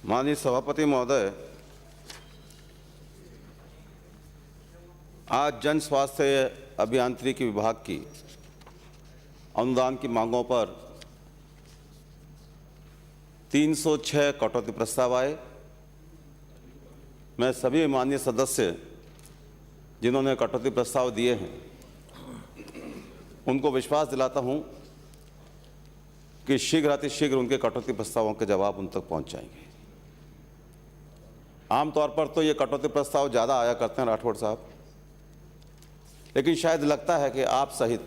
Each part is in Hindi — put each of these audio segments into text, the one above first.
माननीय सभापति महोदय, आज जन स्वास्थ्य अभियांत्रिकी विभाग की अनुदान की मांगों पर 306 कटौती प्रस्ताव आए। मैं सभी माननीय सदस्य जिन्होंने कटौती प्रस्ताव दिए हैं उनको विश्वास दिलाता हूं कि शीघ्र अतिशीघ्र उनके कटौती प्रस्तावों के जवाब उन तक पहुंच जाएंगे। आमतौर पर तो ये कटौती प्रस्ताव ज़्यादा आया करते हैं राठौड़ साहब, लेकिन शायद लगता है कि आप सहित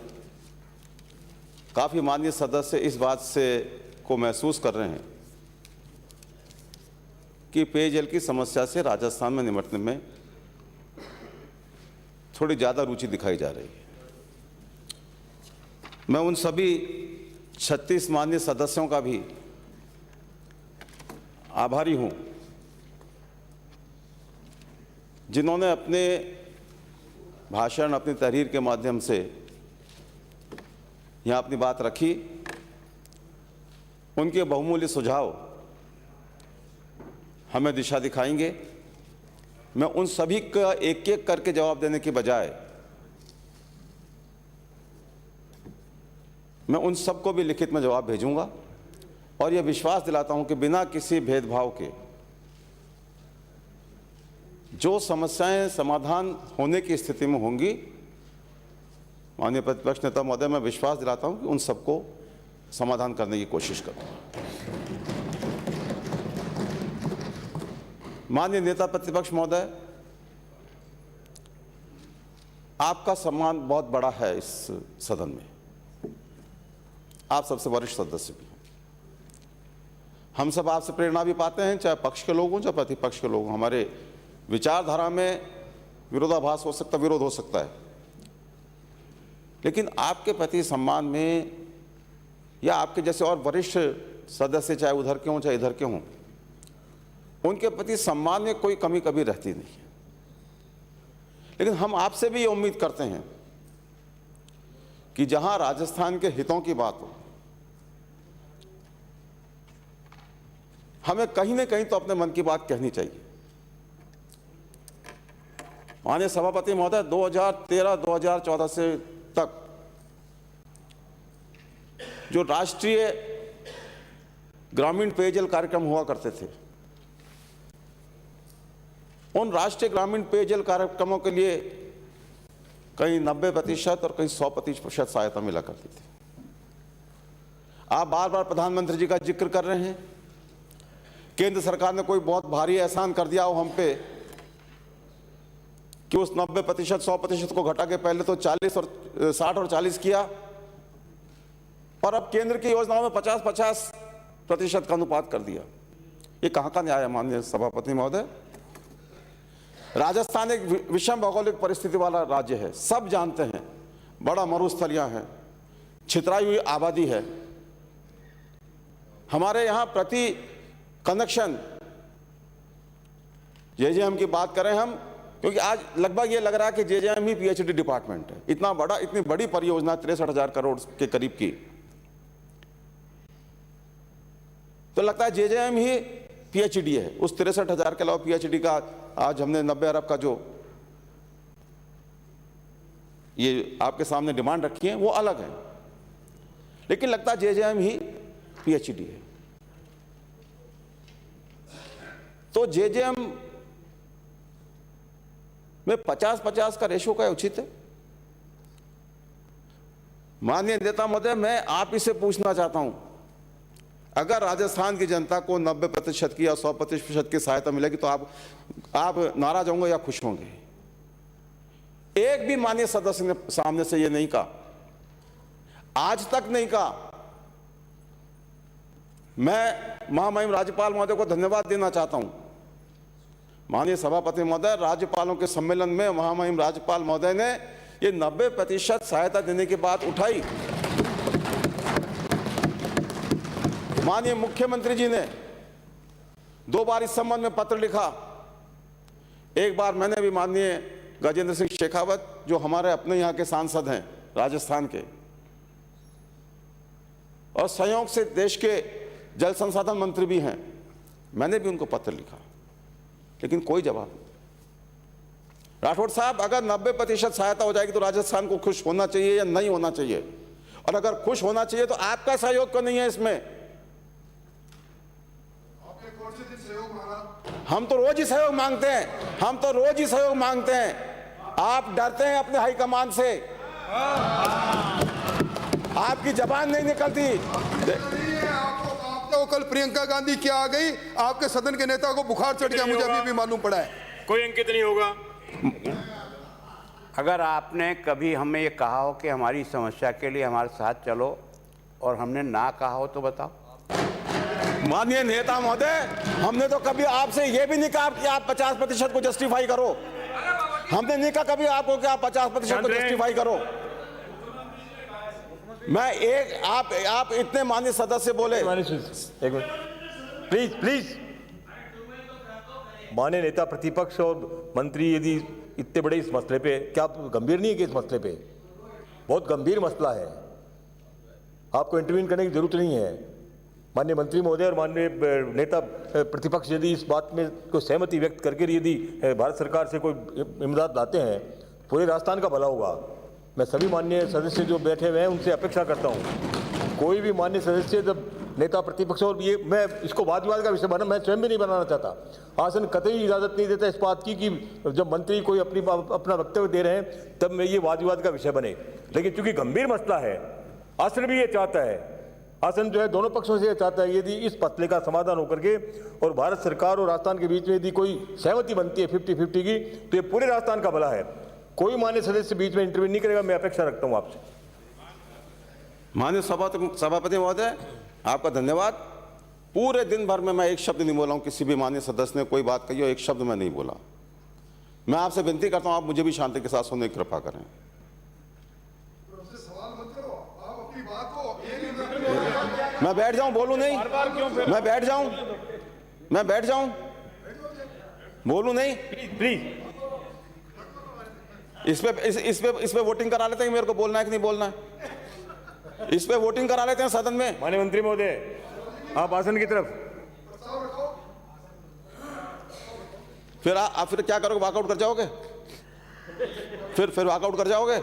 काफ़ी माननीय सदस्य इस बात से को महसूस कर रहे हैं कि पेयजल की समस्या से राजस्थान में निपटने में थोड़ी ज़्यादा रुचि दिखाई जा रही है। मैं उन सभी 36 माननीय सदस्यों का भी आभारी हूं जिन्होंने अपने भाषण, अपनी तहरीर के माध्यम से यहाँ अपनी बात रखी। उनके बहुमूल्य सुझाव हमें दिशा दिखाएंगे। मैं उन सभी का एक एक करके जवाब देने के बजाय मैं उन सबको भी लिखित में जवाब भेजूंगा और यह विश्वास दिलाता हूं कि बिना किसी भेदभाव के जो समस्याएं समाधान होने की स्थिति में होंगी, माननीय प्रतिपक्ष नेता महोदय, मैं विश्वास दिलाता हूं कि उन सबको समाधान करने की कोशिश करूंगा। माननीय नेता प्रतिपक्ष महोदय, आपका सम्मान बहुत बड़ा है इस सदन में। आप सबसे वरिष्ठ सदस्य भी हैं। हम सब आपसे प्रेरणा भी पाते हैं, चाहे पक्ष के लोग हों चाहे प्रतिपक्ष के लोग हों। हमारे विचारधारा में विरोधाभास हो सकता, विरोध हो सकता है, लेकिन आपके प्रति सम्मान में या आपके जैसे और वरिष्ठ सदस्य चाहे उधर के हों चाहे इधर के हों, उनके प्रति सम्मान में कोई कमी कभी रहती नहीं है। लेकिन हम आपसे भी ये उम्मीद करते हैं कि जहां राजस्थान के हितों की बात हो, हमें कहीं ना कहीं तो अपने मन की बात कहनी चाहिए। माननीय सभापति महोदय, 2013-2014 से तक जो राष्ट्रीय ग्रामीण पेयजल कार्यक्रम हुआ करते थे, उन राष्ट्रीय ग्रामीण पेयजल कार्यक्रमों के लिए कहीं 90% और कहीं 100% सहायता मिला करती थी। आप बार बार प्रधानमंत्री जी का जिक्र कर रहे हैं। केंद्र सरकार ने कोई बहुत भारी एहसान कर दिया हो हम पे कि उस 90% 100% को घटा के पहले तो 60 और 40 किया, और अब केंद्र की योजनाओं में 50-50% का अनुपात कर दिया। ये कहां का न्याय है माननीय सभापति महोदय? राजस्थान एक विषम भौगोलिक परिस्थिति वाला राज्य है, सब जानते हैं। बड़ा मरुस्थलियां हैं, छितराई हुई आबादी है। हमारे यहां प्रति कनेक्शन जेजेएम की बात करें हम, क्योंकि आज लगभग ये लग रहा है कि जेजेएम ही पीएचडी डिपार्टमेंट है। इतनी बड़ी परियोजना 63,000 करोड़ के करीब की, तो लगता है जेजेएम ही पीएचडी है। उस 63,000 के अलावा पीएचडी का आज हमने 90 अरब का जो ये आपके सामने डिमांड रखी है वो अलग है, लेकिन लगता है जेजेएम ही पीएचडी है। तो जेजेएम में 50-50 का रेशो क्या उचित है? माननीय नेता महोदय, मैं आप ही से पूछना चाहता हूं, अगर राजस्थान की जनता को 90% की या 100% की सहायता मिलेगी तो आप नाराज होंगे या खुश होंगे? एक भी माननीय सदस्य ने सामने से ये नहीं कहा, आज तक नहीं कहा। मैं महामहिम राज्यपाल महोदय को धन्यवाद देना चाहता हूं। माननीय सभापति महोदय, राज्यपालों के सम्मेलन में महामहिम राज्यपाल महोदय ने ये 90% सहायता देने की बात उठाई। माननीय मुख्यमंत्री जी ने 2 बार इस संबंध में पत्र लिखा। एक बार मैंने भी माननीय गजेंद्र सिंह शेखावत, जो हमारे अपने यहाँ के सांसद हैं राजस्थान के, और संयोग से देश के जल संसाधन मंत्री भी हैं, मैंने भी उनको पत्र लिखा, लेकिन कोई जवाब नहीं। राठौड़ साहब, अगर 90% सहायता हो जाएगी तो राजस्थान को खुश होना चाहिए या नहीं होना चाहिए? और अगर खुश होना चाहिए तो आपका सहयोग क्यों नहीं है इसमें? आपने कोर्ट से सहयोग मांगा? हम तो रोज ही सहयोग मांगते हैं, हम तो रोज ही सहयोग मांगते हैं। आप डरते हैं अपने हाईकमान से, आपकी जबान नहीं निकलती। आपको कल प्रियंका गांधी क्या आ गई, आपके सदन के नेता को बुखार चढ़ गया, मुझे अभी भी मालूम पड़ा है। कोई अंकित नहीं होगा। अगर आपने कभी हमें ये कहा हो कि हमारी समस्या के लिए हमारे साथ चलो और हमने ना कहा हो तो बताओ। माननीय नेता महोदय, हमने तो कभी आपसे ये भी नहीं कहा कि आप 50% को जस्टिफाई करो। हमने नहीं कहा कभी आपको कि आप 50% को जस्टिफाई करो। मैं एक आप इतने माननीय सदस्य बोले। एक मिनट प्लीज प्लीज। माननीय नेता प्रतिपक्ष और मंत्री यदि इतने बड़े इस मसले पे, क्या आप गंभीर नहीं है कि इस मसले पे बहुत गंभीर मसला है, आपको इंटरवीन करने की जरूरत नहीं है। माननीय मंत्री महोदय और माननीय नेता प्रतिपक्ष यदि इस बात में कोई सहमति व्यक्त करके यदि भारत सरकार से कोई इमदाद लाते हैं, पूरे राजस्थान का भला होगा। मैं सभी माननीय सदस्य जो बैठे हुए हैं उनसे अपेक्षा करता हूँ, कोई भी माननीय सदस्य जब नेता प्रतिपक्ष, और ये मैं इसको वाद विवाद का विषय बना, मैं स्वयं भी नहीं बनाना चाहता। आसन कतई इजाज़त नहीं देता इस बात की कि जब मंत्री कोई अपना वक्तव्य दे रहे हैं तब मैं ये वाद विवाद का विषय बने। लेकिन चूंकि गंभीर मसला है, आसन भी ये चाहता है, आसन जो है दोनों पक्षों से ये चाहता है यदि इस मसले का समाधान होकर के और भारत सरकार और राजस्थान के बीच में यदि कोई सहमति बनती है 50-50 की, तो ये पूरे राजस्थान का भला है। कोई मान्य सदस्य बीच में इंटरव्यू नहीं करेगा, मैं अपेक्षा रखता हूं आपसे। माननीय सभापति महोदय, आपका धन्यवाद। पूरे दिन भर में मैं एक शब्द नहीं बोला हूं, किसी भी माननीय सदस्य ने कोई बात कही हो, एक शब्द मैं नहीं बोला। मैं आपसे विनती करता हूं, आप मुझे भी शांति के साथ सुनने की कृपा करें। मैं बैठ जाऊं, बोलूं नहीं? मैं बैठ जाऊं बोलूं नहीं? प्लीज इस पे वोटिंग करा लेते हैं, मेरे को बोलना है कि नहीं बोलना है? इस पे वोटिंग करा लेते हैं सदन में। माननीय मंत्री महोदय, आप आसन की तरफ। फिर आप फिर क्या करोगे? वॉकआउट कर जाओगे? फिर वॉकआउट कर जाओगे?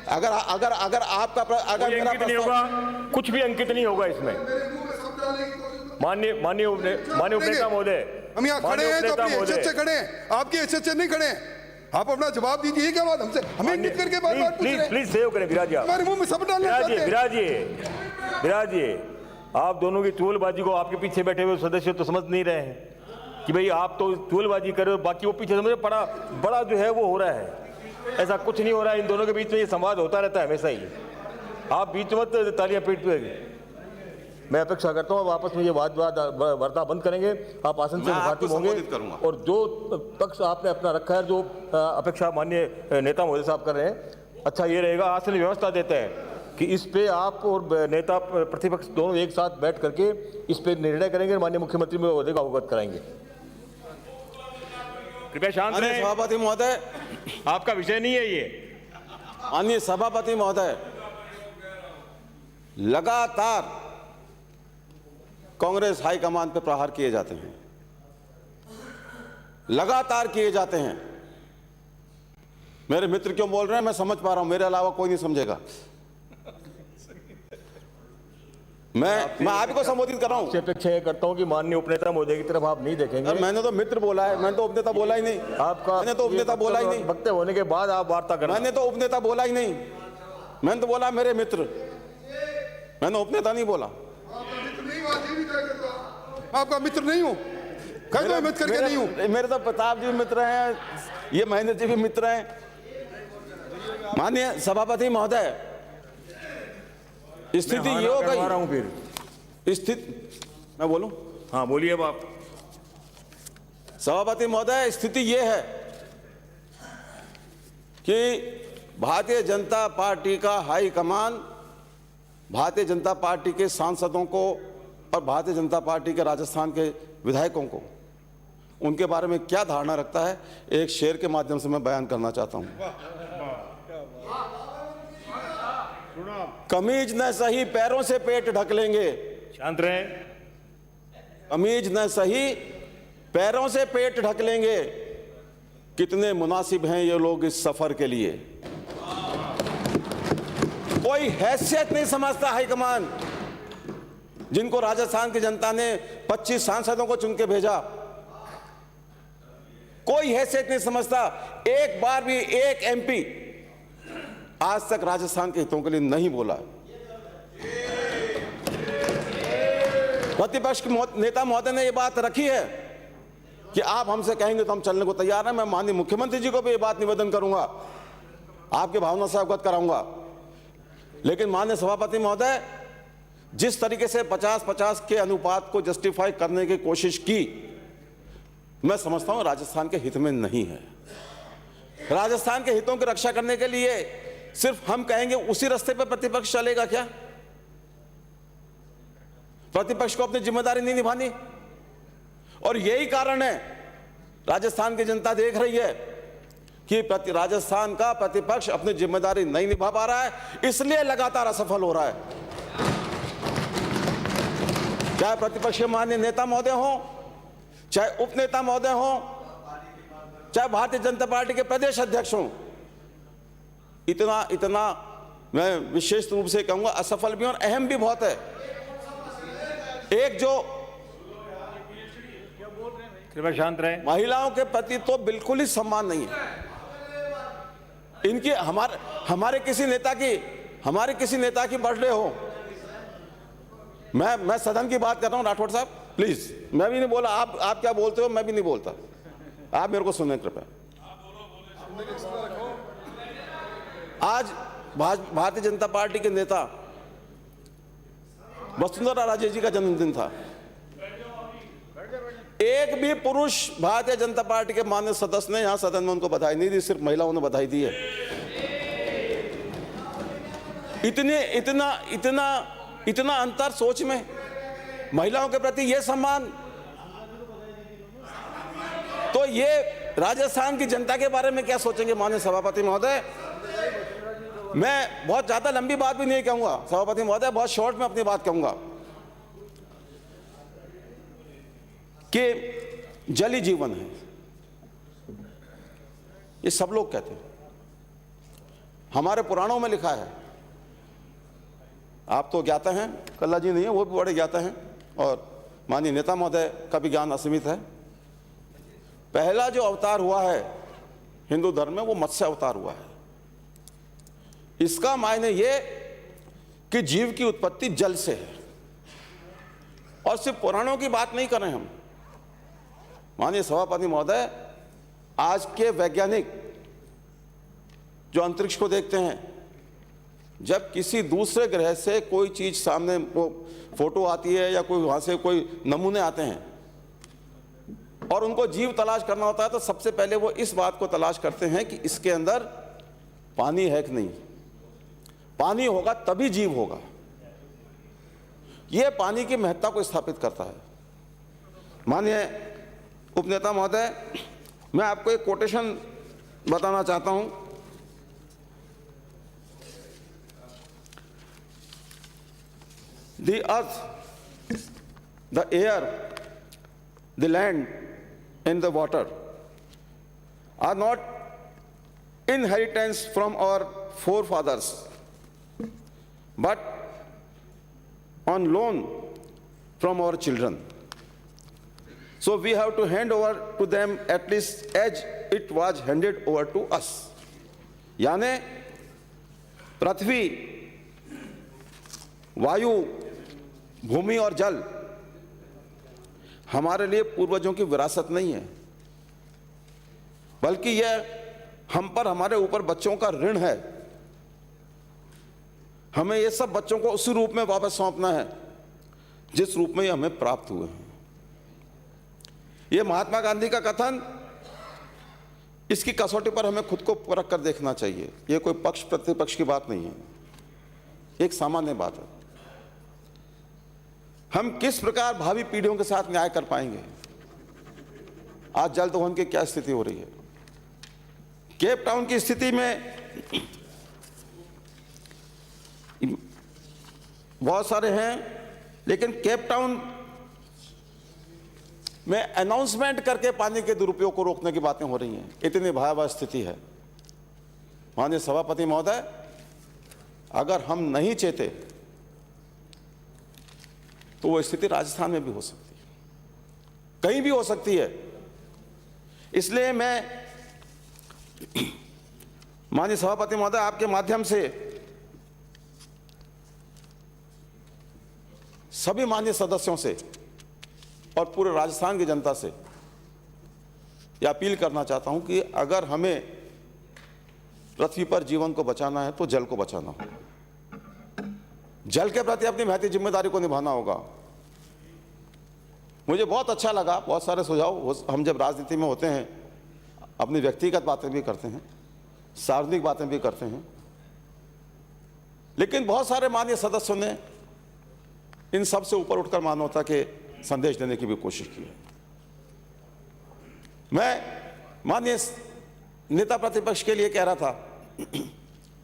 अगर अगर अगर आपका अगर मेरा अंकित नहीं होगा, कुछ भी अंकित नहीं होगा इसमें। माननीय उपनेता महोदय, हम यहाँ खड़े हैं तो अपनी हैसियत से खड़े हैं, आपकी हैसियत से नहीं खड़े हैं। आप अपना जवाब दीजिए। ये क्या बात हमसे हमें इंगित करके बार बार पूछ रहे हैं? प्लीज सहयोग करें। विराजिए, हमारे मुंह में सब डालना चाहते हैं। विराजिए। आप दोनों की चुगलबाजी को आपके पीछे बैठे हुए सदस्य तो समझ नहीं रहे हैं कि भाई आप तो चुगलबाजी कर रहे हो, बाकी वो पीछे समझ बड़ा जो है वो हो रहा है। ऐसा कुछ नहीं हो रहा है, इन दोनों के बीच में ये संवाद होता रहता है हमेशा ही। आप बीच मत तालियां पीटते। मैं अपेक्षा करता हूँ अब आपस में ये वार्ता बंद करेंगे, आप आसन से मुखातिब होंगे और जो पक्ष आपने अपना रखा है, जो अपेक्षा माननीय नेता महोदय साहब कर रहे हैं, अच्छा ये रहेगा आसन व्यवस्था देते हैं कि इस पे आप और नेता प्रतिपक्ष दोनों एक साथ बैठ करके इस पे निर्णय करेंगे, माननीय मुख्यमंत्री महोदय को अवगत कराएंगे। कृपया शांत रहें। सभापति महोदय, आपका विषय नहीं है ये। माननीय सभापति महोदय, लगातार कांग्रेस हाईकमान पे प्रहार किए जाते हैं, लगातार किए जाते हैं। मेरे मित्र क्यों बोल रहे हैं मैं समझ पा रहा हूं, मेरे अलावा कोई नहीं समझेगा। मैं आपको संबोधित कर रहा हूं। अपेक्षा ये करता हूं कि माननीय उपनेता महोदय की तरफ आप नहीं देखेंगे। मैंने तो मित्र बोला है, मैंने तो उपनेता बोला ही नहीं। आपका मैंने तो उपनेता बोला ही नहीं। वक्तव्य होने के बाद आप वार्ता करें। मैंने तो उपनेता बोला ही नहीं, मैंने तो बोला मेरे मित्र, मैंने उपनेता नहीं बोला। आपका मित्र नहीं हूं, कह दो मित्र करके नहीं हूं। मेरे तो प्रताप जी मित्र हैं, ये महेंद्र जी भी मित्र हैं। माननीय सभापति महोदय, स्थिति ये हो गई, स्थिति मैं बोलूं? हाँ बोलिए अब आप। सभापति महोदय, स्थिति ये है कि भारतीय जनता पार्टी का हाईकमान भारतीय जनता पार्टी के सांसदों को और भारतीय जनता पार्टी के राजस्थान के विधायकों को उनके बारे में क्या धारणा रखता है, एक शेर के माध्यम से मैं बयान करना चाहता हूं। कमीज न सही पैरों से पेट ढक लेंगे। शांत रहें। कमीज न सही पैरों से पेट ढक लेंगे, कितने मुनासिब हैं ये लोग इस सफर के लिए। कोई हैसियत नहीं समझता हाईकमान, जिनको राजस्थान की जनता ने 25 सांसदों को चुन के भेजा, कोई हैसियत नहीं समझता। एक बार भी एक एमपी आज तक राजस्थान के हितों के लिए नहीं बोला। प्रतिपक्ष के नेता महोदय ने यह बात रखी है कि आप हमसे कहेंगे तो हम चलने को तैयार हैं। मैं माननीय मुख्यमंत्री जी को भी ये बात निवेदन करूंगा, आपके भावना से अवगत कराऊंगा। लेकिन माननीय सभापति महोदय, जिस तरीके से 50-50 के अनुपात को जस्टिफाई करने की कोशिश की, मैं समझता हूं राजस्थान के हित में नहीं है। राजस्थान के हितों की रक्षा करने के लिए सिर्फ हम कहेंगे उसी रास्ते पर प्रतिपक्ष चलेगा क्या? प्रतिपक्ष को अपनी जिम्मेदारी नहीं निभानी, और यही कारण है राजस्थान की जनता देख रही है कि राजस्थान का प्रतिपक्ष अपनी जिम्मेदारी नहीं निभा पा रहा है, इसलिए लगातार असफल हो रहा है। चाहे प्रतिपक्ष के माननीय नेता महोदय हों, चाहे उपनेता महोदय हों, चाहे भारतीय जनता पार्टी के प्रदेश अध्यक्ष हों, इतना मैं विशेष रूप से कहूंगा असफल भी और अहम भी बहुत है। एक जो कृपया शांत रहे। महिलाओं के प्रति तो बिल्कुल ही सम्मान नहीं है इनकी। हमारे किसी नेता की बर्थडे हो, मैं सदन की बात कर रहा हूं, राठौड़ साहब प्लीज, मैं भी नहीं बोला, आप क्या बोलते हो मैं भी नहीं बोलता, आप मेरे को सुने कृपया। आज भारतीय जनता पार्टी के नेता वसुंधरा राजे जी का जन्मदिन था। एक भी पुरुष भारतीय जनता पार्टी के माननीय सदस्य ने यहां सदन में उनको बधाई नहीं दी, सिर्फ महिलाओं ने बधाई दी है। इतना अंतर सोच में, महिलाओं के प्रति यह सम्मान। तो ये राजस्थान की जनता के बारे में क्या सोचेंगे माननीय सभापति महोदय? मैं बहुत ज्यादा लंबी बात भी नहीं कहूंगा सभापति महोदय, बहुत शॉर्ट में अपनी बात कहूंगा कि जल ही जीवन है, ये सब लोग कहते हैं, हमारे पुराणों में लिखा है। आप तो ज्ञाता हैं, कल्ला जी नहीं है, वो भी बड़े ज्ञाता हैं, और माननीय नेता महोदय का भी ज्ञान असीमित है। पहला जो अवतार हुआ है हिंदू धर्म में वो मत्स्य अवतार हुआ है। इसका मायने ये कि जीव की उत्पत्ति जल से है, और सिर्फ पुराणों की बात नहीं कर रहे हम। माननीय सभापति महोदय, आज के वैज्ञानिक जो अंतरिक्ष को देखते हैं, जब किसी दूसरे ग्रह से कोई चीज सामने वो फोटो आती है या कोई वहां से कोई नमूने आते हैं और उनको जीव तलाश करना होता है, तो सबसे पहले वो इस बात को तलाश करते हैं कि इसके अंदर पानी है कि नहीं। पानी होगा तभी जीव होगा। यह पानी की महत्ता को स्थापित करता है। माननीय उपनेता महोदय, मैं आपको एक कोटेशन बताना चाहता हूं। The earth, the air, the land and the water are not inheritance from our forefathers, but on loan from our children. So we have to hand over to them at least as it was handed over to us. यानी पृथ्वी, वायु, भूमि और जल हमारे लिए पूर्वजों की विरासत नहीं है, बल्कि यह हम पर, हमारे ऊपर बच्चों का ऋण है। हमें ये सब बच्चों को उसी रूप में वापस सौंपना है जिस रूप में ये हमें प्राप्त हुए हैं। ये महात्मा गांधी का कथन, इसकी कसौटी पर हमें खुद को परख कर देखना चाहिए। ये कोई पक्ष प्रतिपक्ष की बात नहीं है, एक सामान्य बात है। हम किस प्रकार भावी पीढ़ियों के साथ न्याय कर पाएंगे? आज जल दोहन की क्या स्थिति हो रही है? केप टाउन की स्थिति में बहुत सारे हैं, लेकिन केप टाउन में अनाउंसमेंट करके पानी के दुरुपयोग को रोकने की बातें हो रही हैं। इतनी भयावह स्थिति है। माननीय सभापति महोदय, अगर हम नहीं चेते तो वो स्थिति राजस्थान में भी हो सकती है, कहीं भी हो सकती है। इसलिए मैं माननीय सभापति महोदय आपके माध्यम से सभी माननीय सदस्यों से और पूरे राजस्थान की जनता से यह अपील करना चाहता हूं कि अगर हमें पृथ्वी पर जीवन को बचाना है तो जल को बचाना होगा, जल के प्रति अपनी महती जिम्मेदारी को निभाना होगा। मुझे बहुत अच्छा लगा, बहुत सारे सुझाव। हम जब राजनीति में होते हैं अपनी व्यक्तिगत बातें भी करते हैं, सार्वजनिक बातें भी करते हैं, लेकिन बहुत सारे माननीय सदस्यों ने इन सब से ऊपर उठकर मानवता के संदेश देने की भी कोशिश की है। मैं माननीय नेता प्रतिपक्ष के लिए कह रहा था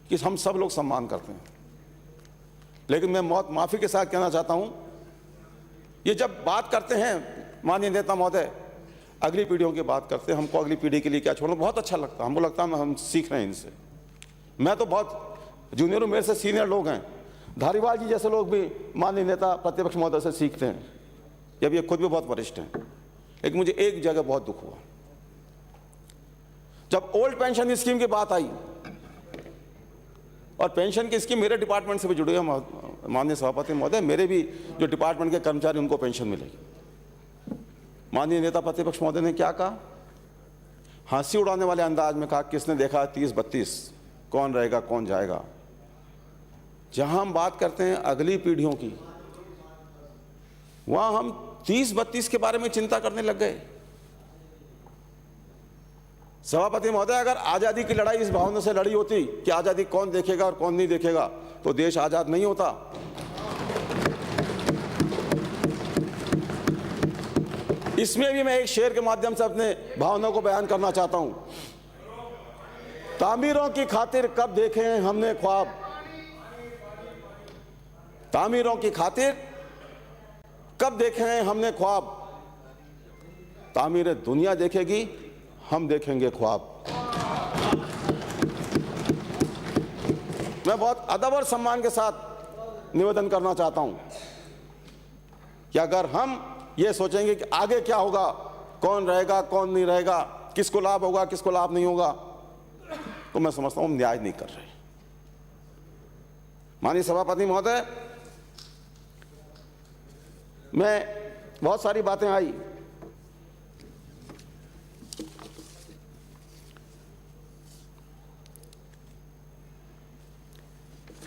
कि हम सब लोग सम्मान करते हैं, लेकिन मैं माफी के साथ कहना चाहता हूं, ये जब बात करते हैं माननीय नेता महोदय, अगली पीढ़ियों की बात करते हैं, हमको अगली पीढ़ी के लिए क्या छोड़ना, बहुत अच्छा लगता है। हमको लगता है हम सीख रहे हैं इनसे। मैं तो बहुत जूनियर हूं, मेरे से सीनियर लोग हैं, धारीवाल जी जैसे लोग भी माननीय नेता प्रतिपक्ष महोदय से सीखते हैं, जब ये खुद भी बहुत वरिष्ठ हैं। लेकिन मुझे एक जगह बहुत दुख हुआ, जब ओल्ड पेंशन स्कीम की बात आई, और पेंशन की स्कीम मेरे डिपार्टमेंट से भी जुड़ी है माननीय सभापति महोदय, मेरे भी जो डिपार्टमेंट के कर्मचारी उनको पेंशन मिलेगी। माननीय नेता प्रतिपक्ष महोदय ने क्या कहा, हंसी उड़ाने वाले अंदाज में कहा, किसने देखा 30-32, कौन रहेगा कौन जाएगा। जहां हम बात करते हैं अगली पीढ़ियों की, वहां हम 30-32 के बारे में चिंता करने लग गए। सभापति महोदय, अगर आजादी की लड़ाई इस भावना से लड़ी होती कि आजादी कौन देखेगा और कौन नहीं देखेगा, तो देश आजाद नहीं होता। इसमें भी मैं एक शेर के माध्यम से अपने भावनाओं को बयान करना चाहता हूं। तामीरों की खातिर कब देखे हैं हमने ख्वाब, तामीरों की खातिर कब देखे हैं हमने ख्वाब, तामीर दुनिया देखेगी, हम देखेंगे ख्वाब। मैं बहुत अदब और सम्मान के साथ निवेदन करना चाहता हूं कि अगर हम ये सोचेंगे कि आगे क्या होगा, कौन रहेगा कौन नहीं रहेगा, किसको लाभ होगा किसको लाभ नहीं होगा, तो मैं समझता हूं हम न्याय नहीं कर रहे। माननीय सभापति महोदय, मैं बहुत सारी बातें आई,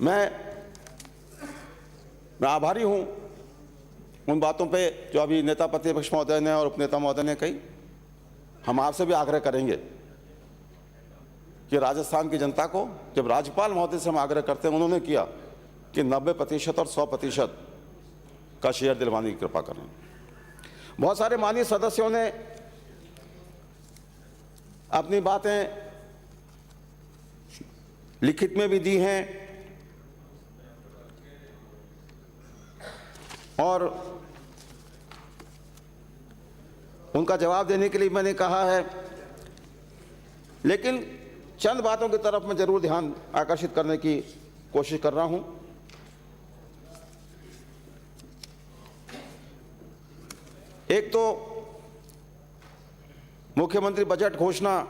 मैं आभारी हूं उन बातों पे जो अभी नेता प्रतिपक्ष महोदय ने और उपनेता महोदय ने कही। हम आपसे भी आग्रह करेंगे कि राजस्थान की जनता को, जब राज्यपाल महोदय से हम आग्रह करते हैं, उन्होंने किया कि 90% और 100% का शेयर दिलवाने की कृपा करें। बहुत सारे माननीय सदस्यों ने अपनी बातें लिखित में भी दी हैं और उनका जवाब देने के लिए मैंने कहा है, लेकिन चंद बातों की तरफ मैं जरूर ध्यान आकर्षित करने की कोशिश कर रहा हूं। एक तो मुख्यमंत्री बजट घोषणा,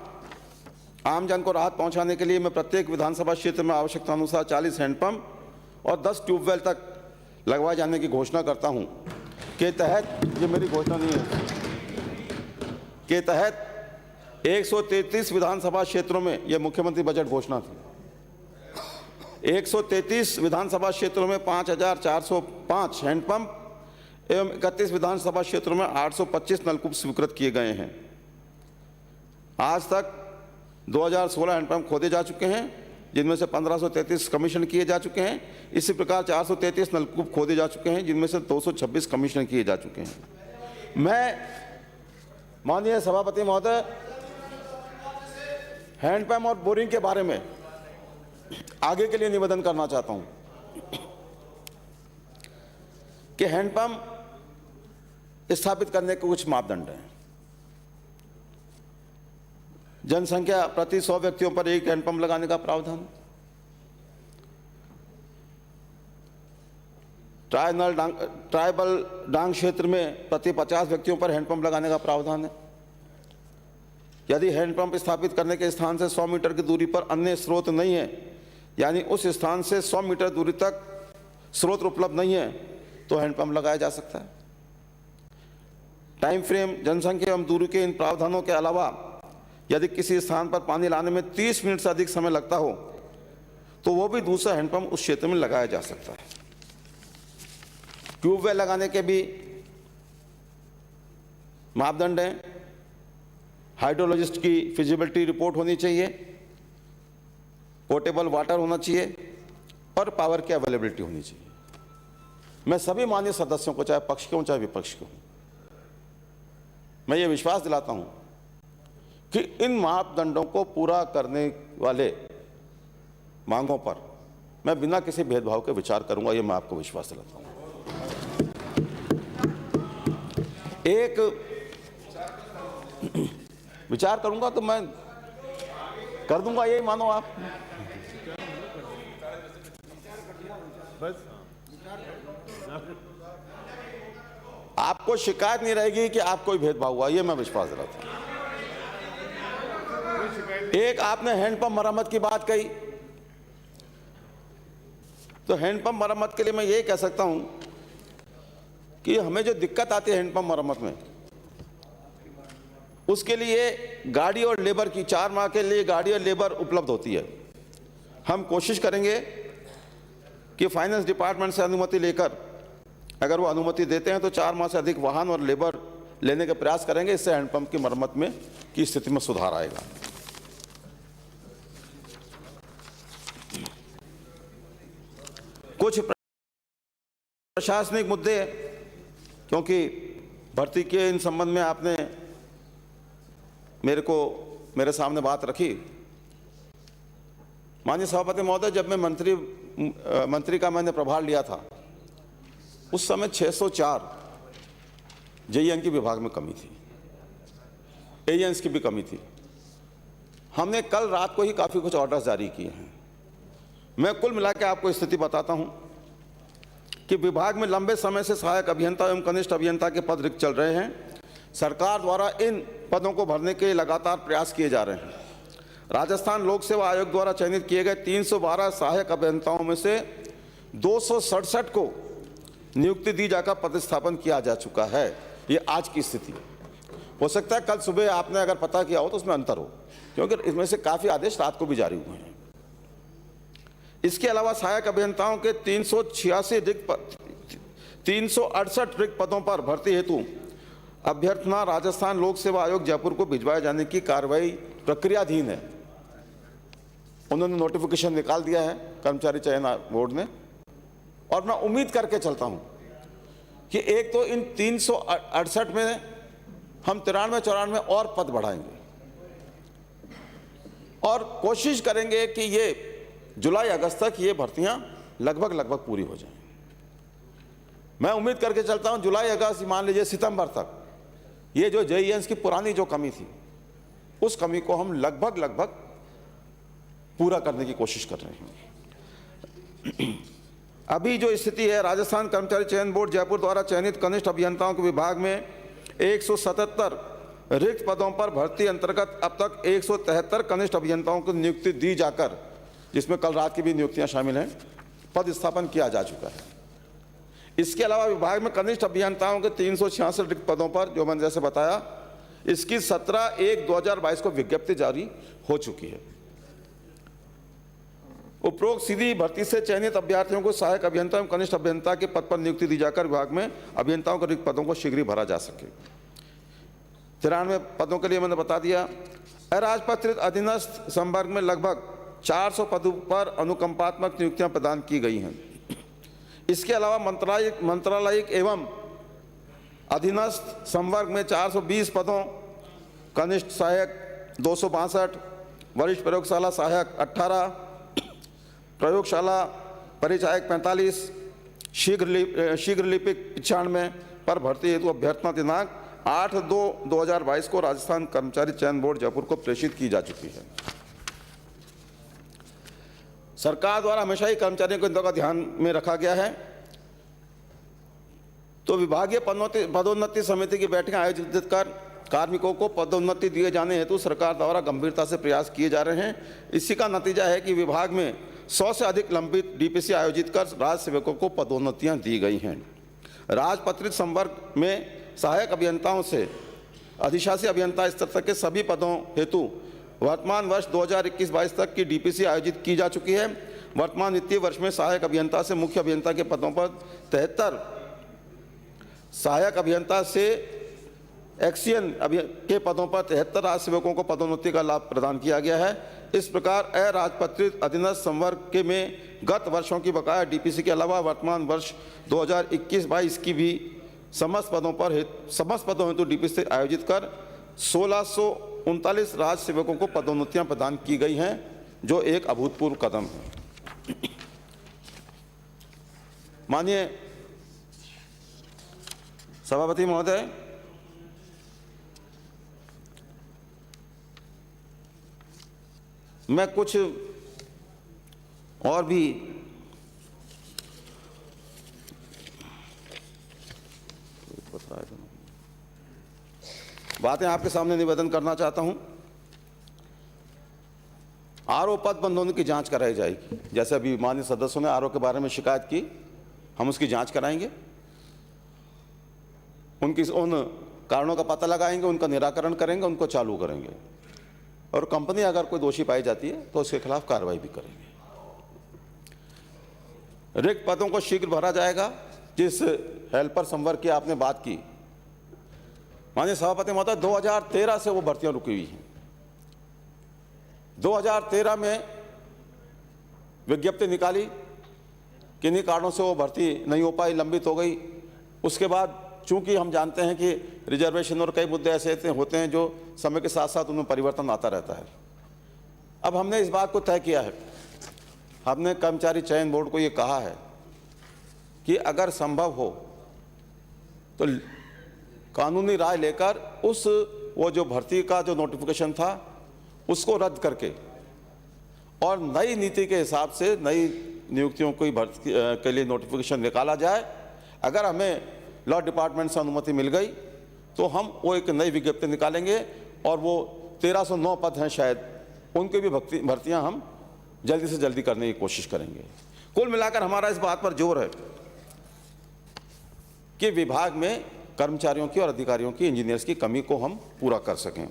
आम जन को राहत पहुंचाने के लिए मैं प्रत्येक विधानसभा क्षेत्र में आवश्यकता अनुसार 40 हैंडपंप और 10 ट्यूबवेल तक लगवाए जाने की घोषणा करता हूं। के तहत, ये मेरी घोषणा नहीं है, के तहत 133 विधानसभा क्षेत्रों में, यह मुख्यमंत्री बजट घोषणा थी, 133 विधानसभा क्षेत्रों में 5405 हैंडपंप एवं 31 विधानसभा क्षेत्रों में 825 नलकूप स्वीकृत किए गए हैं। आज तक 2016 हैंडपंप खोदे जा चुके हैं, जिनमें से 1533 कमीशन किए जा चुके हैं। इसी प्रकार 433 नलकूप खोदे जा चुके हैं, जिनमें से 226 कमीशन किए जा चुके हैं। मैं माननीय सभापति महोदय, हैंडपंप और बोरिंग के बारे में आगे के लिए निवेदन करना चाहता हूं। कि हैंडपंप स्थापित करने के कुछ मापदंड हैं। जनसंख्या प्रति 100 व्यक्तियों पर एक हैंडपंप लगाने का प्रावधान, ट्राइबल डांग क्षेत्र में प्रति 50 व्यक्तियों पर हैंडपंप लगाने का प्रावधान है। यदि हैंडपंप स्थापित करने के स्थान से 100 मीटर की दूरी पर अन्य स्रोत नहीं है, यानी उस स्थान से 100 मीटर दूरी तक स्रोत उपलब्ध नहीं है, तो हैंडपंप लगाया जा सकता है। टाइम फ्रेम, जनसंख्या एवं दूरी के इन प्रावधानों के अलावा यदि किसी स्थान पर पानी लाने में 30 मिनट से अधिक समय लगता हो, तो वो भी दूसरा हैंडपंप उस क्षेत्र में लगाया जा सकता है। ट्यूबवेल लगाने के भी मापदंड हैं। हाइड्रोलॉजिस्ट की फिजिबिलिटी रिपोर्ट होनी चाहिए, पोर्टेबल वाटर होना चाहिए और पावर की अवेलेबिलिटी होनी चाहिए। मैं सभी माननीय सदस्यों को, चाहे पक्ष के हों चाहे विपक्ष के हों, मैं ये विश्वास दिलाता हूं कि इन मापदंडों को पूरा करने वाले मांगों पर मैं बिना किसी भेदभाव के विचार करूंगा, ये मैं आपको विश्वास दिलाता हूं। एक विचार करूंगा तो मैं कर दूंगा, यही मानो आप। आपको शिकायत नहीं रहेगी कि आप कोई भेदभाव हुआ, ये मैं विश्वास दिलाता हूं। एक आपने हैंडपंप मरम्मत की बात कही, तो हैंडपंप मरम्मत के लिए मैं ये कह सकता हूं कि हमें जो दिक्कत आती है हैंडपंप मरम्मत में, उसके लिए गाड़ी और लेबर की 4 माह के लिए गाड़ी और लेबर उपलब्ध होती है। हम कोशिश करेंगे कि फाइनेंस डिपार्टमेंट से अनुमति लेकर, अगर वो अनुमति देते हैं तो 4 माह से अधिक वाहन और लेबर लेने का प्रयास करेंगे। इससे हैंडपंप की मरम्मत में की स्थिति में सुधार आएगा। कुछ प्रशासनिक मुद्दे, क्योंकि भर्ती के इन संबंध में आपने मेरे सामने बात रखी। माननीय सभापति महोदय, जब मैं मंत्री का मैंने प्रभार लिया था, उस समय 604 जेईएन की विभाग में कमी थी, एजेंस की भी कमी थी। हमने कल रात को ही काफ़ी कुछ ऑर्डर्स जारी किए हैं। मैं कुल मिला के आपको स्थिति बताता हूं कि विभाग में लंबे समय से सहायक अभियंता एवं कनिष्ठ अभियंता के पद रिक्त चल रहे हैं। सरकार द्वारा इन पदों को भरने के लगातार प्रयास किए जा रहे हैं। राजस्थान लोक सेवा आयोग द्वारा चयनित किए गए 312 सहायक अभियंताओं में से 267 को नियुक्ति दी जाकर पदस्थापन किया जा चुका है। ये आज की स्थिति है। हो सकता है कल सुबह आपने अगर पता किया हो तो उसमें अंतर हो, क्योंकि इसमें से काफ़ी आदेश रात को भी जारी हुए हैं। इसके अलावा सहायक अभियंताओं के 368 रिक्त पदों पर भर्ती हेतु अभ्यर्थना राजस्थान लोक सेवा आयोग जयपुर को भिजवाए जाने की कार्रवाई प्रक्रियाधीन है। उन्होंने नोटिफिकेशन निकाल दिया है कर्मचारी चयन बोर्ड ने, और मैं उम्मीद करके चलता हूं कि एक तो इन 368 में हम 93-94 और पद बढ़ाएंगे और कोशिश करेंगे कि ये जुलाई अगस्त तक ये भर्तियां लगभग पूरी हो जाएं। मैं उम्मीद करके चलता हूं जुलाई अगस्त, मान लीजिए सितंबर तक, ये जो जेईएन की पुरानी जो कमी थी, उस कमी को हम लगभग पूरा करने की कोशिश कर रहे हैं। अभी जो स्थिति है, राजस्थान कर्मचारी चयन बोर्ड जयपुर द्वारा चयनित कनिष्ठ अभियंताओं के विभाग में 177 रिक्त पदों पर भर्ती अंतर्गत अब तक 173 कनिष्ठ अभियंताओं को नियुक्ति दी जाकर, जिसमें कल रात की भी नियुक्तियां शामिल हैं, पद स्थापन किया जा चुका है। इसके अलावा विभाग में कनिष्ठ अभियंताओं के 366 रिक्त पदों पर, जो मैंने जैसे बताया, इसकी 17/1/2022 को विज्ञप्ति जारी हो चुकी है। उपरोक्त सीधी भर्ती से चयनित अभ्यर्थियों को सहायक अभियंता एवं कनिष्ठ अभियंता के पद पर नियुक्ति दी जाकर विभाग में अभियंताओं के रिक्त पदों को शीघ्र भरा जा सके। 93 पदों के लिए मैंने बता दिया। अराजपत्रित अधीनस्थ संवर्ग में लगभग 400 पदों पर अनुकंपात्मक नियुक्तियां प्रदान की गई हैं। इसके अलावा मंत्रालयिक एवं अधीनस्थ संवर्ग में 420 पदों, कनिष्ठ सहायक 262, वरिष्ठ प्रयोगशाला सहायक 18, प्रयोगशाला परिचायक 45, शीघ्र लिपिक 95 पर भर्ती हेतु अभ्यर्थना दिनांक 8/2/2022 को राजस्थान कर्मचारी चयन बोर्ड जयपुर को प्रेषित की जा चुकी है। सरकार द्वारा हमेशा ही कर्मचारियों के हितों का ध्यान में रखा गया है, तो विभागीय पदोन्नति समिति की बैठकें आयोजित कर कार्मिकों को पदोन्नति दिए जाने हेतु सरकार द्वारा गंभीरता से प्रयास किए जा रहे हैं। इसी का नतीजा है कि विभाग में 100 से अधिक लंबित डीपीसी आयोजित कर राज सेवकों को पदोन्नतियां दी गई हैं। राजपत्रित संवर्ग में सहायक अभियंताओं से अधिशासी अभियंता स्तर तक के सभी पदों हेतु वर्तमान वर्ष 2021-22 तक की डीपीसी आयोजित की जा चुकी है। वर्तमान वित्तीय वर्ष में सहायक अभियंता से मुख्य अभियंता के पदों पर 73, सहायक अभियंता से एक्सियन के पदों पर 73 राज सेवकों को पदोन्नति का लाभ प्रदान किया गया है। इस प्रकार अराजपत्रित अधीनस्थ संवर्ग के में गत वर्षों की बकाया डीपीसी के अलावा वर्तमान वर्ष 2021-22 की भी समस्त पदों हेतु डीपीसी आयोजित कर 1639 राज सेवकों को पदोन्नतियां प्रदान की गई हैं, जो एक अभूतपूर्व कदम है। माननीय सभापति महोदय, मैं कुछ और भी बातें आपके सामने निवेदन करना चाहता हूं। आरओ पद बंद होने की जांच कराई जाएगी। जैसे अभी माननीय सदस्यों ने आरओ के बारे में शिकायत की, हम उसकी जांच कराएंगे, उन कारणों का पता लगाएंगे, उनका निराकरण करेंगे, उनको चालू करेंगे, और कंपनी अगर कोई दोषी पाई जाती है तो उसके खिलाफ कार्रवाई भी करेंगे। रिक्त पदों को शीघ्र भरा जाएगा। जिस हेल्पर संवर्ग की आपने बात की, माननीय सभापति महोदय, 2013 से वो भर्तियां रुकी हुई हैं। 2013 में विज्ञप्ति निकाली, किन्हीं कारणों से वो भर्ती नहीं हो पाई, लंबित हो गई। उसके बाद चूंकि हम जानते हैं कि रिजर्वेशन और कई मुद्दे ऐसे होते हैं जो समय के साथ साथ उनमें परिवर्तन आता रहता है। अब हमने इस बात को तय किया है, हमने कर्मचारी चयन बोर्ड को ये कहा है कि अगर संभव हो तो कानूनी राय लेकर वो जो भर्ती का जो नोटिफिकेशन था उसको रद्द करके और नई नीति के हिसाब से नई नियुक्तियों की भर्ती के लिए नोटिफिकेशन निकाला जाए। अगर हमें लॉ डिपार्टमेंट से अनुमति मिल गई तो हम वो एक नई विज्ञप्ति निकालेंगे और वो 1309 पद हैं शायद, उनकी भी भर्तियां हम जल्दी से जल्दी करने की कोशिश करेंगे। कुल मिलाकर हमारा इस बात पर जोर है कि विभाग में कर्मचारियों की और अधिकारियों की, इंजीनियर्स की कमी को हम पूरा कर सकें।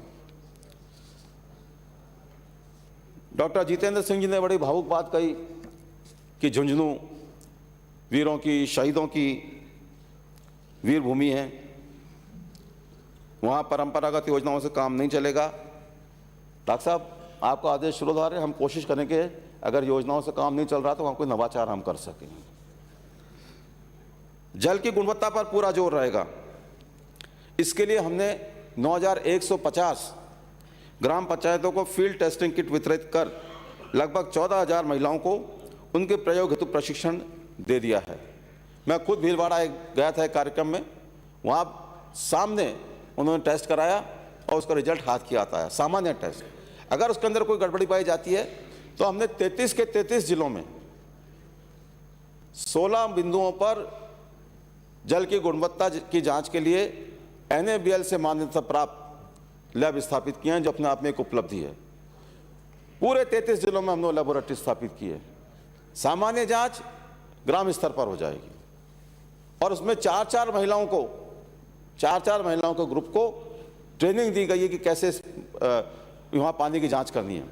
डॉक्टर जितेंद्र सिंह जी ने बड़ी भावुक बात कही कि झुंझुनू वीरों की, शहीदों की वीर भूमि है, वहाँ परंपरागत योजनाओं से काम नहीं चलेगा। डॉक्टर साहब, आपका आदेश शिरोधार्य है, हम कोशिश करेंगे अगर योजनाओं से काम नहीं चल रहा तो वहाँ कोई नवाचार हम कर सकें। जल की गुणवत्ता पर पूरा जोर रहेगा। इसके लिए हमने 9150 ग्राम पंचायतों को फील्ड टेस्टिंग किट वितरित कर लगभग 14,000 महिलाओं को उनके प्रयोग हेतु प्रशिक्षण दे दिया है। मैं खुद भीलवाड़ा गया था एक कार्यक्रम में, वहाँ सामने उन्होंने टेस्ट कराया और उसका रिजल्ट हाथ की आता है, सामान्य टेस्ट। अगर उसके अंदर कोई गड़बड़ी पाई जाती है तो हमने 33 के 33 जिलों में 16 बिंदुओं पर जल की गुणवत्ता की जांच के लिए NABL से मान्यता प्राप्त लैब स्थापित किए हैं, जो अपने आप में एक उपलब्धि है। पूरे 33 जिलों में हमने लैबोरेटरी स्थापित की है। सामान्य जांच ग्राम स्तर पर हो जाएगी और उसमें 4-4 महिलाओं को ग्रुप को ट्रेनिंग दी गई है कि कैसे वहाँ पानी की जांच करनी है।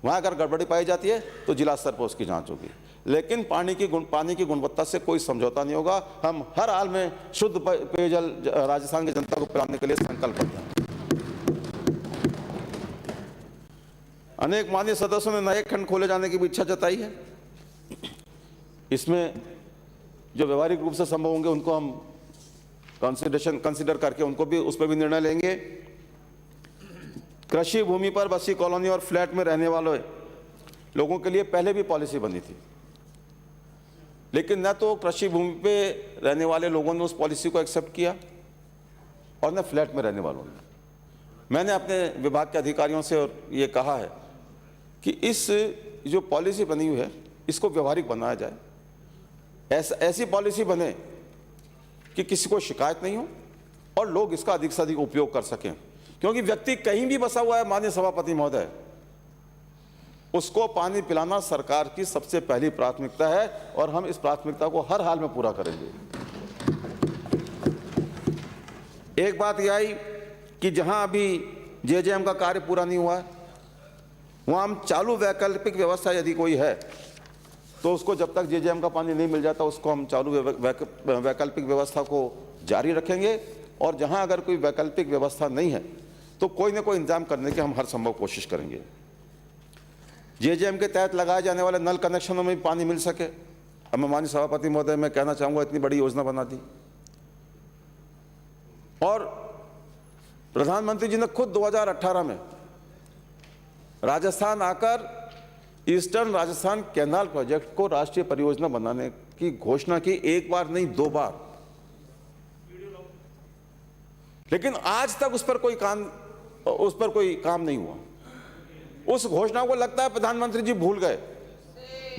वहाँ अगर गड़बड़ी पाई जाती है तो जिला स्तर पर उसकी जांच होगी, लेकिन पानी की गुणवत्ता से कोई समझौता नहीं होगा। हम हर हाल में शुद्ध पेयजल राजस्थान की जनता को पिलाने के लिए संकल्पबद्ध हैं। अनेक माननीय सदस्यों ने नए खंड खोले जाने की भी इच्छा जताई है। इसमें जो व्यवहारिक रूप से संभव होंगे उनको हम कंसिडर करके उनको भी, उस पर भी निर्णय लेंगे। कृषि भूमि पर बसी कॉलोनी और फ्लैट में रहने वाले लोगों के लिए पहले भी पॉलिसी बनी थी। लेकिन न तो कृषि भूमि पे रहने वाले लोगों ने उस पॉलिसी को एक्सेप्ट किया और न फ्लैट में रहने वालों ने। मैंने अपने विभाग के अधिकारियों से और ये कहा है कि इस जो पॉलिसी बनी हुई है इसको व्यवहारिक बनाया जाए, ऐसी पॉलिसी बने कि किसी को शिकायत नहीं हो और लोग इसका अधिक से अधिक उपयोग कर सकें, क्योंकि व्यक्ति कहीं भी बसा हुआ है माननीय सभापति महोदय, उसको पानी पिलाना सरकार की सबसे पहली प्राथमिकता है और हम इस प्राथमिकता को हर हाल में पूरा करेंगे। एक बात यह आई कि जहां अभी जेजेएम का कार्य पूरा नहीं हुआ है वहां हम चालू वैकल्पिक व्यवस्था यदि कोई है तो उसको जब तक जेजेएम का पानी नहीं मिल जाता उसको हम चालू वैकल्पिक व्यवस्था को जारी रखेंगे, और जहां अगर कोई वैकल्पिक व्यवस्था नहीं है तो कोई ना कोई इंतजाम करने की हम हर संभव कोशिश करेंगे। जेजेएम के तहत लगाए जाने वाले नल कनेक्शनों में भी पानी मिल सके। अब मैं माननीय सभापति महोदय मैं कहना चाहूँगा, इतनी बड़ी योजना बना दी और प्रधानमंत्री जी ने खुद 2018 में राजस्थान आकर ईस्टर्न राजस्थान कैनाल प्रोजेक्ट को राष्ट्रीय परियोजना बनाने की घोषणा की, एक बार नहीं 2 बार, लेकिन आज तक उस पर कोई काम नहीं हुआ। उस घोषणा को लगता है प्रधानमंत्री जी भूल गए।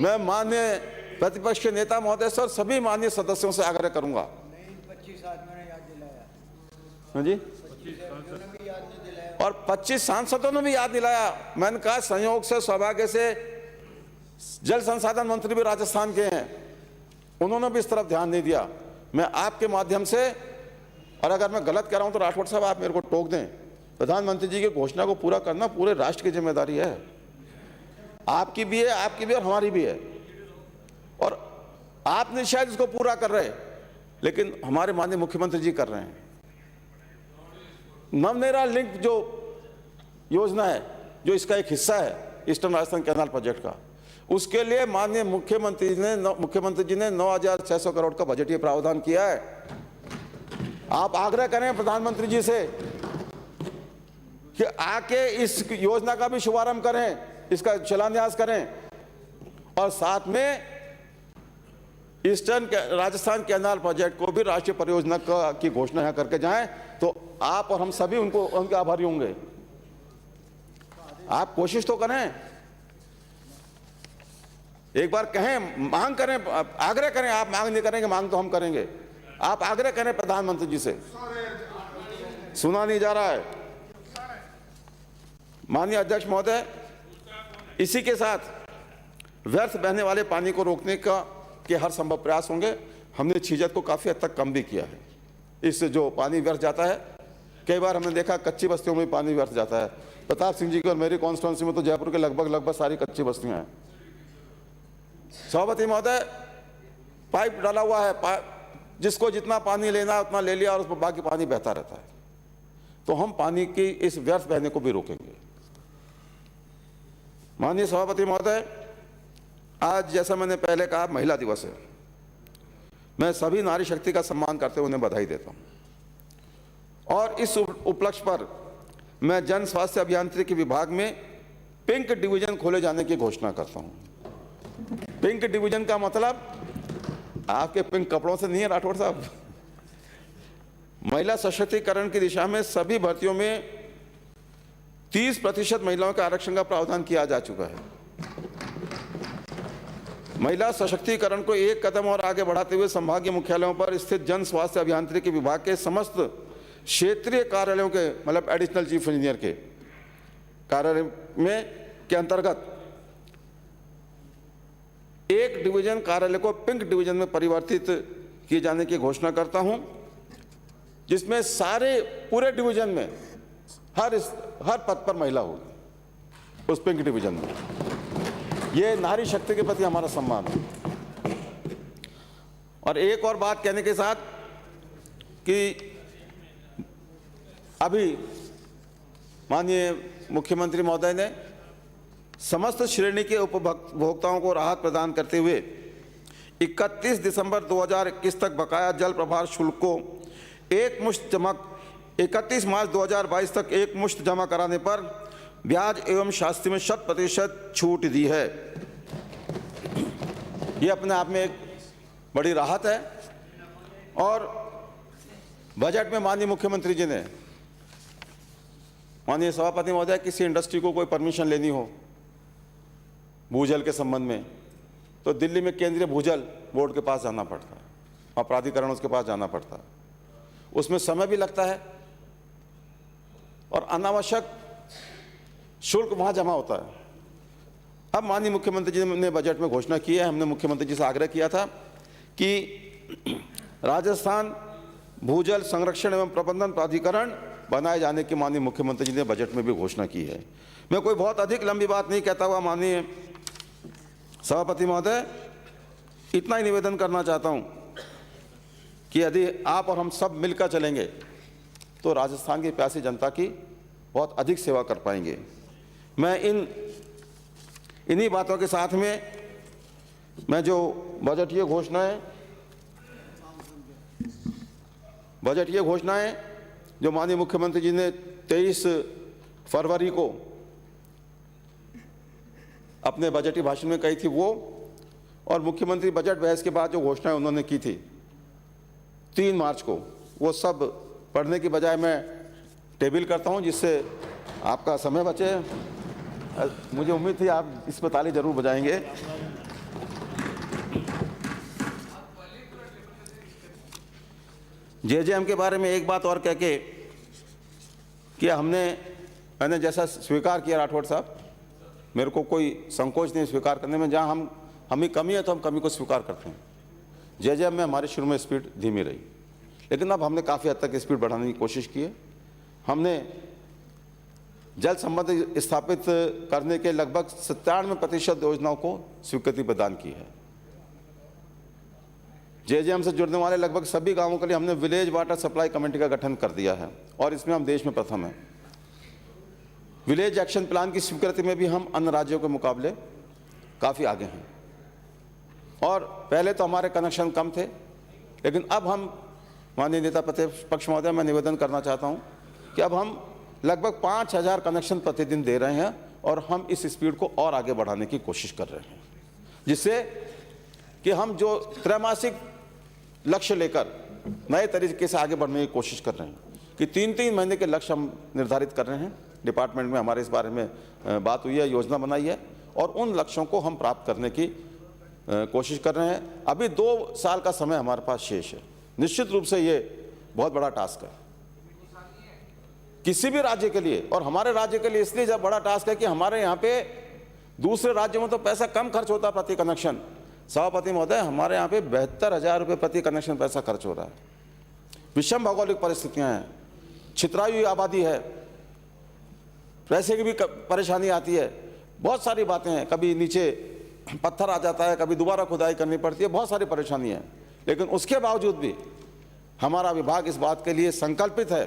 मैं माननीय प्रतिपक्ष के नेता महोदय से और सभी माननीय सदस्यों से आग्रह करूंगा। 25 आदमियों ने याद दिलाया। हाँ जी, और 25 सांसदों ने भी याद दिलाया। मैंने कहा संयोग से सौभाग्य से जल संसाधन मंत्री भी राजस्थान के हैं, उन्होंने भी इस तरफ ध्यान नहीं दिया। मैं आपके माध्यम से, और अगर मैं गलत कह रहा हूं तो राठौड़ साहब आप मेरे को टोक दें, प्रधानमंत्री जी की घोषणा को पूरा करना पूरे राष्ट्र की जिम्मेदारी है, आपकी भी है, आपकी भी और हमारी भी है। और आप नहीं शायद इसको पूरा कर रहे, लेकिन हमारे माननीय मुख्यमंत्री जी कर रहे हैं। नवनेरा लिंक जो योजना है, जो इसका एक हिस्सा है ईस्टर्न राजस्थान कैनाल प्रोजेक्ट का, उसके लिए माननीय मुख्यमंत्री जी ने 9,600 करोड़ का बजटीय प्रावधान किया है। आप आग्रह करें प्रधानमंत्री जी से कि आके इस योजना का भी शुभारंभ करें, इसका शिलान्यास करें, और साथ में ईस्टर्न राजस्थान कैनाल प्रोजेक्ट को भी राष्ट्रीय परियोजना की घोषणा यहाँ करके जाएं, तो आप और हम सभी उनके आभारी होंगे। आप कोशिश तो करें, एक बार कहें, मांग करें, आग्रह करें। आप मांग नहीं करेंगे, मांग तो हम करेंगे। आप आग्रह करें प्रधानमंत्री जी से, सुना नहीं जा रहा है। माननीय अध्यक्ष महोदय, इसी के साथ व्यर्थ बहने वाले पानी को रोकने के हर संभव प्रयास होंगे। हमने छीजत को काफी हद तक कम भी किया है। इससे जो पानी व्यर्थ जाता है, कई बार हमने देखा कच्ची बस्तियों में पानी व्यर्थ जाता है। प्रताप सिंह जी की और मेरी कॉन्स्टिट्यूंसी में तो जयपुर के लगभग सारी कच्ची बस्तियां हैं। सभापति महोदय, पाइप डाला हुआ है, जिसको जितना पानी लेना है उतना ले लिया और उसमें बाकी पानी बहता रहता है। तो हम पानी की इस व्यर्थ बहने को भी रोकेंगे। माननीय सभापति महोदय, आज जैसा मैंने पहले कहा महिला दिवस है। मैं सभी नारी शक्ति का सम्मान करते हुए उन्हें बधाई देता हूं, और इस उपलक्ष्य पर मैं जन स्वास्थ्य अभियांत्रिकी विभाग में पिंक डिवीजन खोले जाने की घोषणा करता हूं। पिंक डिवीजन का मतलब आपके पिंक कपड़ों से नहीं है राठौड़ साहब। महिला सशक्तिकरण की दिशा में सभी भर्तियों में 30% महिलाओं के आरक्षण का प्रावधान किया जा चुका है। महिला सशक्तिकरण को एक कदम और आगे बढ़ाते हुए संभागीय मुख्यालयों पर स्थित जन स्वास्थ्य अभियांत्रिकी विभाग के समस्त क्षेत्रीय कार्यालयों के, मतलब एडिशनल चीफ इंजीनियर के कार्यालय में के अंतर्गत एक डिवीजन कार्यालय को पिंक डिवीजन में परिवर्तित किए जाने की घोषणा करता हूं, जिसमें सारे पूरे डिवीजन में हर पद पर महिला होगी उस पिंक डिवीजन में। ये नारी शक्ति के प्रति हमारा सम्मान है। और एक और बात कहने के साथ कि अभी माननीय मुख्यमंत्री महोदय ने समस्त श्रेणी के उपभोक्ताओं को राहत प्रदान करते हुए 31 दिसंबर 2021 तक बकाया जल प्रभार शुल्क को 31 मार्च 2022 तक एक मुश्त जमा कराने पर ब्याज एवं शास्ति में 100% छूट दी है। ये अपने आप में एक बड़ी राहत है। और बजट में माननीय मुख्यमंत्री जी ने, माननीय सभापति महोदय, किसी इंडस्ट्री को कोई परमिशन लेनी हो भूजल के संबंध में तो दिल्ली में केंद्रीय भूजल बोर्ड के पास जाना पड़ता है और प्राधिकरण उसके पास जाना पड़ता है, उसमें समय भी लगता है और अनावश्यक शुल्क वहाँ जमा होता है। अब माननीय मुख्यमंत्री जी ने बजट में घोषणा की है, हमने मुख्यमंत्री जी से आग्रह किया था कि राजस्थान भूजल संरक्षण एवं प्रबंधन प्राधिकरण बनाए जाने की माननीय मुख्यमंत्री जी ने बजट में भी घोषणा की है। मैं कोई बहुत अधिक लंबी बात नहीं कहता हुआ माननीय सभापति महोदय, इतना ही निवेदन करना चाहता हूं कि यदि आप और हम सब मिलकर चलेंगे तो राजस्थान की प्यासी जनता की बहुत अधिक सेवा कर पाएंगे। मैं इन्हीं बातों के साथ में मैं जो बजटीय घोषणाएं जो माननीय मुख्यमंत्री जी ने 23 फरवरी को अपने बजटीय भाषण में कही थी वो, और मुख्यमंत्री बजट बहस के बाद जो घोषणाएं उन्होंने की थी 3 मार्च को, वो सब पढ़ने की बजाय मैं टेबल करता हूं जिससे आपका समय बचे। मुझे उम्मीद थी आप इस पर ताली जरूर बजाएंगे। जेजेएम के बारे में एक बात और कह के कि मैंने जैसा स्वीकार किया राठौड़ साहब, मेरे को कोई संकोच नहीं स्वीकार करने में, जहां हमें कमी है तो हम कमी को स्वीकार करते हैं। जेजेएम में हमारी शुरू में स्पीड धीमी रही, लेकिन अब हमने काफ़ी हद तक स्पीड बढ़ाने की कोशिश की है। हमने जल संबंध स्थापित करने के लगभग 97% योजनाओं को स्वीकृति प्रदान की है। जेजेएम से जुड़ने वाले लगभग सभी गांवों के लिए हमने विलेज वाटर सप्लाई कमेटी का गठन कर दिया है और इसमें हम देश में प्रथम हैं। विलेज एक्शन प्लान की स्वीकृति में भी हम अन्य राज्यों के मुकाबले काफ़ी आगे हैं। और पहले तो हमारे कनेक्शन कम थे, लेकिन अब हम, माननीय नेता प्रतिपक्ष महोदय, मैं निवेदन करना चाहता हूं कि अब हम लगभग 5000 कनेक्शन प्रतिदिन दे रहे हैं और हम इस स्पीड को और आगे बढ़ाने की कोशिश कर रहे हैं, जिससे कि हम जो त्रैमासिक लक्ष्य लेकर नए तरीके से आगे बढ़ने की कोशिश कर रहे हैं कि 3-3 महीने के लक्ष्य हम निर्धारित कर रहे हैं। डिपार्टमेंट में हमारे इस बारे में बात हुई है, योजना बनाई है और उन लक्ष्यों को हम प्राप्त करने की कोशिश कर रहे हैं। अभी 2 साल का समय हमारे पास शेष है। निश्चित रूप से ये बहुत बड़ा टास्क है किसी भी राज्य के लिए, और हमारे राज्य के लिए इसलिए जब बड़ा टास्क है कि हमारे यहाँ पे दूसरे राज्यों में तो पैसा कम खर्च होता प्रति कनेक्शन। सभापति महोदय, हमारे यहाँ पे 72,000 रुपये प्रति कनेक्शन पैसा खर्च हो रहा है। विषम भौगोलिक परिस्थितियाँ हैं, छितरायु आबादी है, पैसे की भी परेशानी आती है, बहुत सारी बातें हैं, कभी नीचे पत्थर आ जाता है, कभी दोबारा खुदाई करनी पड़ती है, बहुत सारी परेशानी है। लेकिन उसके बावजूद भी हमारा विभाग इस बात के लिए संकल्पित है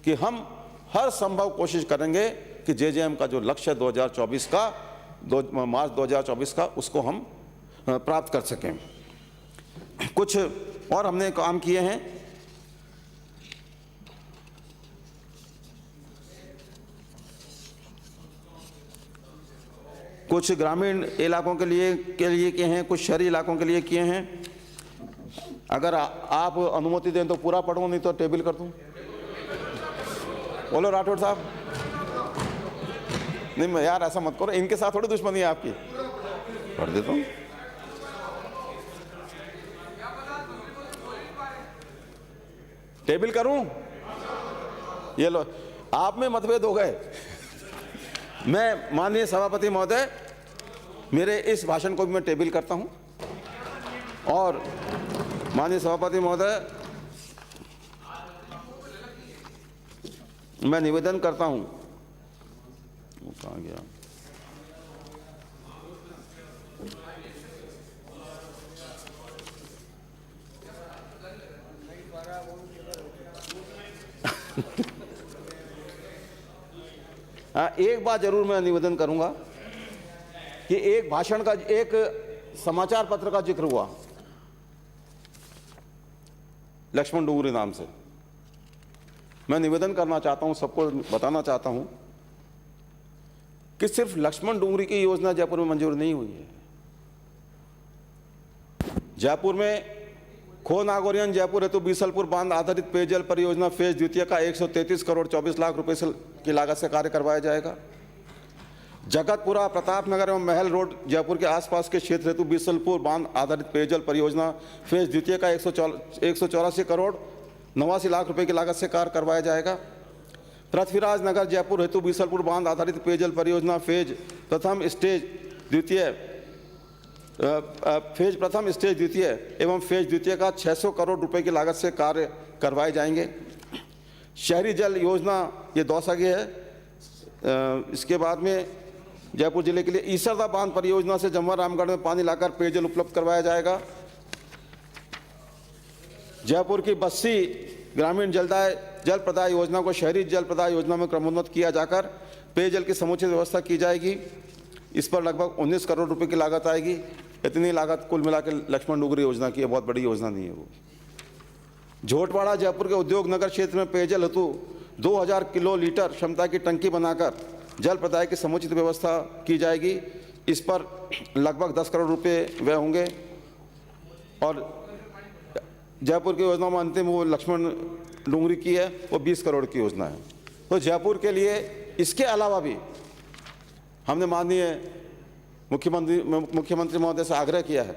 कि हम हर संभव कोशिश करेंगे कि जेजेएम का जो लक्ष्य 2024 का मार्च 2024 का, उसको हम प्राप्त कर सकें। कुछ और हमने काम किए हैं। कुछ ग्रामीण इलाकों के लिए किए हैं, कुछ शहरी इलाकों के लिए किए हैं। अगर आप अनुमति दें तो पूरा पढ़ूं, नहीं तो टेबल कर दूं। बोलो राठौड़ साहब। नहीं यार, ऐसा मत करो, इनके साथ थोड़ी दुश्मनी है आपकी। पढ़ देता हूं। टेबल करूं? ये लो, आप में मतभेद हो गए। मैं, माननीय सभापति महोदय, मेरे इस भाषण को भी मैं टेबल करता हूं और माननीय सभापति महोदय, मैं निवेदन करता हूं, वो कहाँ गया? एक बात जरूर मैं निवेदन करूंगा कि एक भाषण का, एक समाचार पत्र का जिक्र हुआ लक्ष्मण डुंगरी नाम से। मैं निवेदन करना चाहता हूं, सबको बताना चाहता हूं कि सिर्फ लक्ष्मण डुंगरी की योजना जयपुर में मंजूर नहीं हुई है। जयपुर में खो नागौरियन जयपुर हेतु बीसलपुर बांध आधारित पेयजल परियोजना फेज द्वितीय का 133 करोड़ 24 लाख रुपए की लागत से कार्य करवाया जाएगा। जगतपुरा प्रतापनगर एवं महल रोड जयपुर के आसपास के क्षेत्र हेतु बीसलपुर बांध आधारित पेयजल परियोजना फेज द्वितीय का 184 करोड़ 89 लाख रुपए की लागत से कार्य करवाया जाएगा। पृथ्वीराज नगर जयपुर हेतु बीसलपुर बांध आधारित पेयजल परियोजना फेज प्रथम स्टेज द्वितीय एवं फेज द्वितीय का 600 करोड़ रुपए की लागत से कार्य करवाए जाएंगे। शहरी जल योजना ये दौसा की है। इसके बाद में जयपुर जिले के लिए ईसरदा बांध परियोजना से जमुआ रामगढ़ में पानी लाकर पेयजल उपलब्ध करवाया जाएगा। जयपुर की बस्सी ग्रामीण जल प्रदाय योजना को शहरी जल प्रदाय योजना में क्रमोन्नत किया जाकर पेयजल की समुचित व्यवस्था की जाएगी। इस पर लगभग 19 करोड़ रुपए की लागत आएगी। इतनी लागत कुल मिलाकर लक्ष्मण डुगरी योजना की है, बहुत बड़ी योजना नहीं है वो। झोटवाड़ा जयपुर के उद्योग नगर क्षेत्र में पेयजल हेतु 2000 किलो लीटर क्षमता की टंकी बनाकर जल प्रदाय की समुचित व्यवस्था की जाएगी। इस पर लगभग 10 करोड़ रुपए व्यय होंगे। और जयपुर की योजना में अंतिम वो लक्ष्मण डुंगरी की है, वो 20 करोड़ की योजना है। तो जयपुर के लिए इसके अलावा भी हमने माननीय मुख्यमंत्री महोदय से आग्रह किया है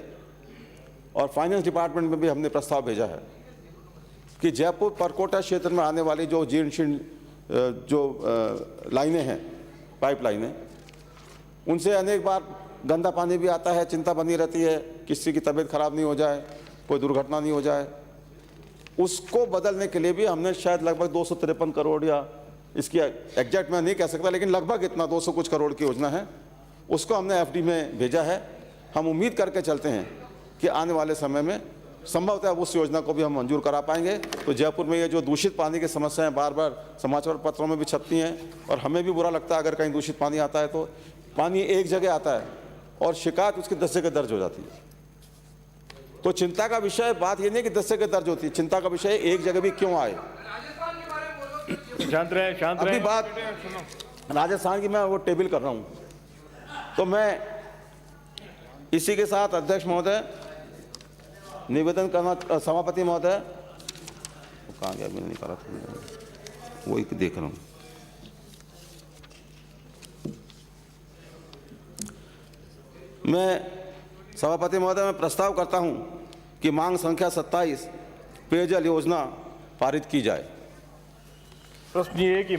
और फाइनेंस डिपार्टमेंट में भी हमने प्रस्ताव भेजा है कि जयपुर परकोटा क्षेत्र में आने वाली जो जीर्ण शीर्ण जो लाइनें हैं, पाइप लाइनें, उनसे अनेक बार गंदा पानी भी आता है। चिंता बनी रहती है किसी की तबीयत खराब नहीं हो जाए, कोई दुर्घटना नहीं हो जाए। उसको बदलने के लिए भी हमने शायद लगभग 253 करोड़, या इसकी एग्जैक्ट मैं नहीं कह सकता, लेकिन लगभग इतना 200 कुछ करोड़ की योजना है, उसको हमने एफडी में भेजा है। हम उम्मीद करके चलते हैं कि आने वाले समय में संभवतः उस योजना को भी हम मंजूर करा पाएंगे। तो जयपुर में ये जो दूषित पानी की समस्याएं बार बार समाचार पत्रों में भी छपती हैं और हमें भी बुरा लगता है अगर कहीं दूषित पानी आता है तो पानी एक जगह आता है और शिकायत उसकी 10 जगह दर्ज हो जाती है। तो चिंता का विषय बात ये नहीं कि 10 जगह दर्ज होती है, चिंता का विषय एक जगह भी क्यों आए। शांत रहे, शांत अभी रहे। बात राजस्थान की मैं वो टेबल कर रहा हूँ। तो मैं इसी के साथ अध्यक्ष महोदय निवेदन करना, सभापति महोदय कहाँ गया, मैंने नहीं करा था, वही देख रहा हूँ। मैं सभापति महोदय मैं प्रस्ताव करता हूं कि मांग संख्या 27 पेयजल योजना पारित की जाए। प्रश्न ये है कि